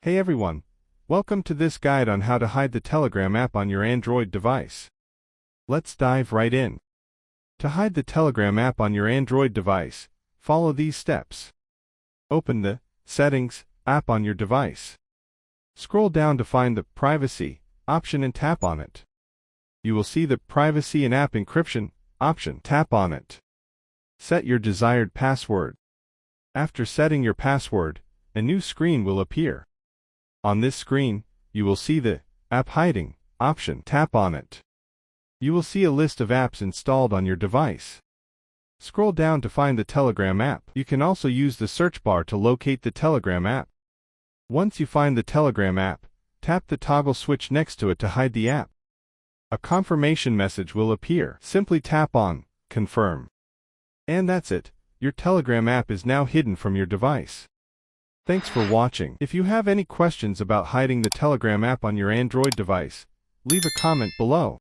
Hey everyone, welcome to this guide on how to hide the Telegram app on your Android device. Let's dive right in. To hide the Telegram app on your Android device, follow these steps. Open the Settings app on your device. Scroll down to find the Privacy option and tap on it. You will see the Privacy and App Encryption option. Tap on it. Set your desired password. After setting your password, a new screen will appear. On this screen, you will see the App Hiding option. Tap on it. You will see a list of apps installed on your device. Scroll down to find the Telegram app. You can also use the search bar to locate the Telegram app. Once you find the Telegram app, tap the toggle switch next to it to hide the app. A confirmation message will appear. Simply tap on Confirm. And that's it. Your Telegram app is now hidden from your device. Thanks for watching. If you have any questions about hiding the Telegram app on your Android device, leave a comment below.